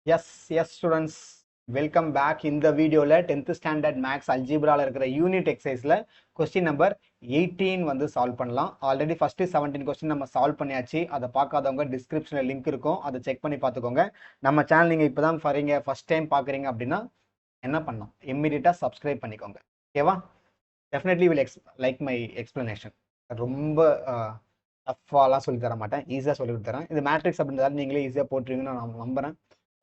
Yes, students. Welcome back. இந்த வீடியோல 10th standard maths அல்ஜிப்ரால இருக்கிற யூனிட் எக்ஸசைஸ்ல கொஸ்டின் நம்பர் 18 வந்து சால்வ் பண்ணலாம். ஆல்ரெடி ஃபர்ஸ்ட் 17 கொஸ்டின் நம்ம சால்வ் பண்ணியாச்சு. அதை பார்க்காதவங்க டிஸ்கிரிப்ஷன்ல லிங்க் இருக்கும், அதை செக் பண்ணி பார்த்துக்கோங்க. நம்ம சேனல் நீங்க இப்பதான் வரீங்க, ஃபர்ஸ்ட் டைம் பார்க்குறீங்க அப்படின்னா என்ன பண்ணலாம், இம்மிடியட்டா சப்ஸ்கிரைப் பண்ணிக்கோங்க. ஓகேவா? Definitely will like my explanation. ரொம்ப டஃப்பாலாம் சொல்லி தர மாட்டேன், ஈஸியாக சொல்லி தரேன். இது மேட்ரிக்ஸ் அப்படின்றதால நீங்களே ஈஸியாக போட்டுருவீங்கன்னு நான் நம்புறேன்.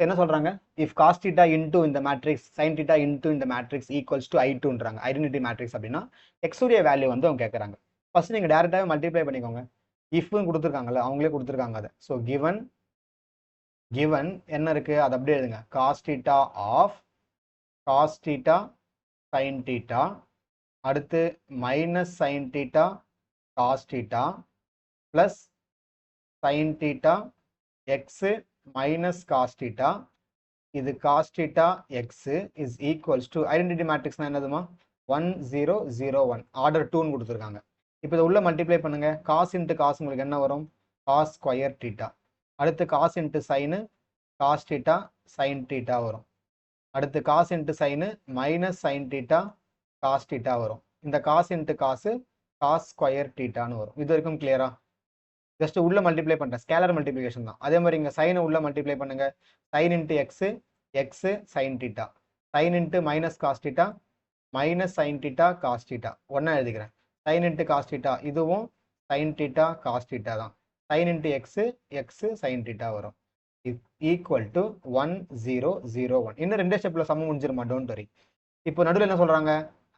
என்ன சொல்றாங்க, இஃப் காஸ் தீட்டா இன்டூ இந்த மேட்ரிக்ஸ் சைன் தீட்டா இன்டூ இந்த மேட்ரிக்ஸ் ஈக்குவல்ஸ் டு I2ன்றாங்க. ஐடென்டிட்டி மேட்ரிக்ஸ் அப்படின்னா எக்ஸ் உடைய வேல்யூ வந்து அவங்க கேட்குறாங்க. ஃபர்ஸ்ட் நீங்க டேரெக்டாகவே மல்டிப்ளை பண்ணிக்கோங்க. இஃப்னு கொடுத்துருக்காங்கல்ல, அவங்களே கொடுத்துருக்காங்க அதை. ஸோ கிவன் என்ன இருக்கு அதை அப்படியே எழுதுங்க. Cos theta of cos theta sine theta, அடுத்து minus sine theta cos theta plus sine theta X minus cos theta, இது cos theta x is equals to identity matrix என்னதுமா 1 0 0 1 ஆர்டர் 2 ன்னு கொடுத்துருக்காங்க. இப்போ இதை உள்ள மல்டிப்ளை பண்ணுங்க. cos into cos உங்களுக்கு என்ன வரும், cos square theta. அடுத்து cos into sin cos theta sin theta வரும். அடுத்து cos into sin minus sin theta cos theta வரும். இந்த cos into cos cos square theta ன்னு வரும். இது வரைக்கும் கிளியரா? ஜஸ்ட் உள்ள மல்டிப்ளை பண்றேன், ஸ்கேலர் மல்டிப்ளிகேஷன் தான். அதே மாதிரி இங்க சைனை உள்ள மல்டிப்ளை பண்ணுங்க. Sine into X X sine theta, sine into minus cos theta minus sine theta cos theta ஒன்னா எழுதிக்கிறேன். சைன் இன்ட்டு காஸ் தீட்டா இதுவும் சைன் தீட்டா காஸ் தீட்டா தான். Sine into X X sine theta வரும். Equal to 1 0 0 1. இன்னும் ரெண்டே ஸ்டெப்ல சமம் முடிஞ்சிருமா, don't worry. இப்போ நடுவில் என்ன சொல்றாங்க,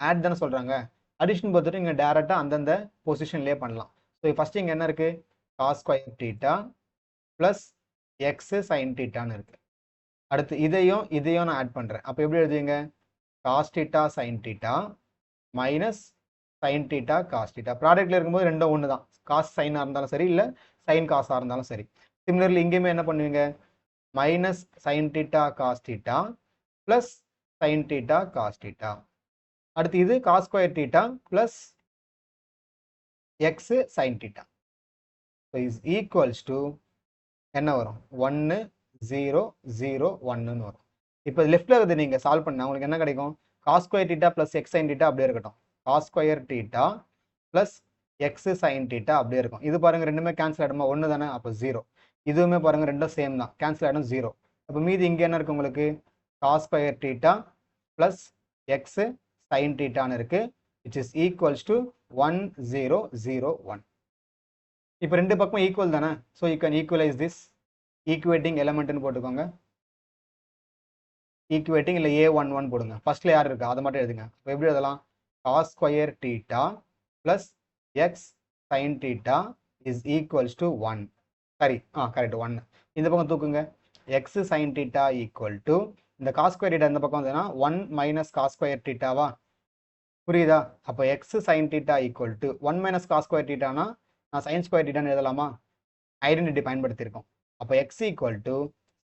ஆட் தானே சொல்றாங்க. அடிஷன் பார்த்துட்டு இங்க டேரக்டா அந்தந்த பொசிஷன்லேயே பண்ணலாம். ஸோ ஃபர்ஸ்ட் இங்க என்ன இருக்கு, cos square theta plus x sin theta ன்னு இருக்கு. அடுத்து இதையும் நான் ஆட் பண்றேன். அப்போ எப்படி எழுதுவீங்க, cos theta sin theta minus sin theta cos theta. ப்ராடக்ட்ல இருக்கும்போது ரெண்டும் ஒன்று தான், காஸ் சைனாக இருந்தாலும் சரி, இல்லை சைன் காசாக இருந்தாலும் சரி. சிமிலர்லி இங்கேயுமே என்ன பண்ணுவீங்க, minus sine theta cos theta plus sine theta cos theta. அடுத்து இது cos square theta plus x sin theta. So is equals to என்ன வரும், 1 0 0 1 வரும். இப்போ லெஃப்ட்ல இருந்து நீங்க சால்வ் பண்ணா உங்களுக்கு என்ன கிடைக்கும், cos square theta plus x sin theta அப்படியே இருக்கட்டும். cos square theta plus x sin theta அப்படியே இருக்கும். இது பாருங்க ரெண்டுமே கேன்சல் ஆயிடுமா, ஒன்று தானே, அப்போ 0. இதுவுமே பாருங்க ரெண்டும் சேம் தான், கேன்சல் ஆயிடும் 0. அப்போ மீதி இங்கே என்ன இருக்கு உங்களுக்கு, cos square theta plus x sin theta இருக்கு, which is equals to 1 0 0 1. இப்போ ரெண்டு பக்கம் ஈக்குவல் தானே, so you can equalise this. Equating எலமெண்ட்னு போட்டுக்கோங்க. ஈக்குவேட்டிங் இல்லை A11 போடுங்க. ஃபர்ஸ்ட்ல யார் இருக்கா அதை மட்டும் எழுதுங்க. இப்போ எப்படி எழுதலாம், cos square theta plus x sin theta is equals to 1. சரி, கரெக்ட் 1. இந்த பக்கம் தூக்குங்க. x sin theta equal to இந்த cos square theta இந்த பக்கம் வந்ததுன்னா 1 minus cos square theta வா, புரியுதா? அப்போ x sin theta equal to 1 minus cos square theta னா நான் சைன் ஸ்கொயர் தீட்டான்னு எழுதலாமா, ஐடென்டிட்டி பயன்படுத்தியிருக்கோம். அப்போ X equal to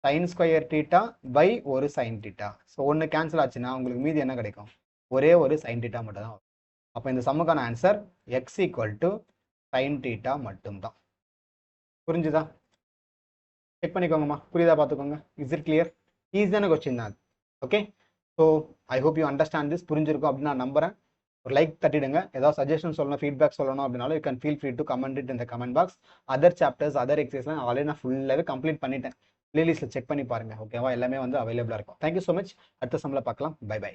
sine square theta by ஒரு சைன் தீட்டா. ஸோ ஒன்று கேன்சல் ஆச்சுன்னா உங்களுக்கு மீதி என்ன கிடைக்கும், ஒரே ஒரு சைன் தீட்டா மட்டும் தான். அப்போ இந்த சம்முக்கான answer X equal to sine theta மட்டும்தான். புரிஞ்சுதா? செக் பண்ணிக்கோங்கம்மா, புரியுதா பார்த்துக்கோங்க. Is it clear? ஈஸியான கொஸ்டின் தான் அது. Okay, so I hope you understand this. புரிஞ்சிருக்கும் அப்படின்னு நான் நம்புறேன். ஒரு லைக் தட்டிடுங்க. ஏதாவது சஜஷன் சொல்லணும், ஃபீட்பேக் சொல்லணும் அப்படின்னாலும் you can feel free to comment it இந்த comment box. Other chapters other எக்ஸசைஸ்லாம் ஆல்ரெடி நான் ஃபுல்லாகவே கம்ப்ளீட் பண்ணிட்டேன். பிளேலிஸ்ட்டில் செக் பண்ணி பாருங்க. ஓகேவா? எல்லாமே வந்து அவைலபிளாக இருக்கும். Thank you so much. அடுத்த சம்மில் பார்க்கலாம். Bye by.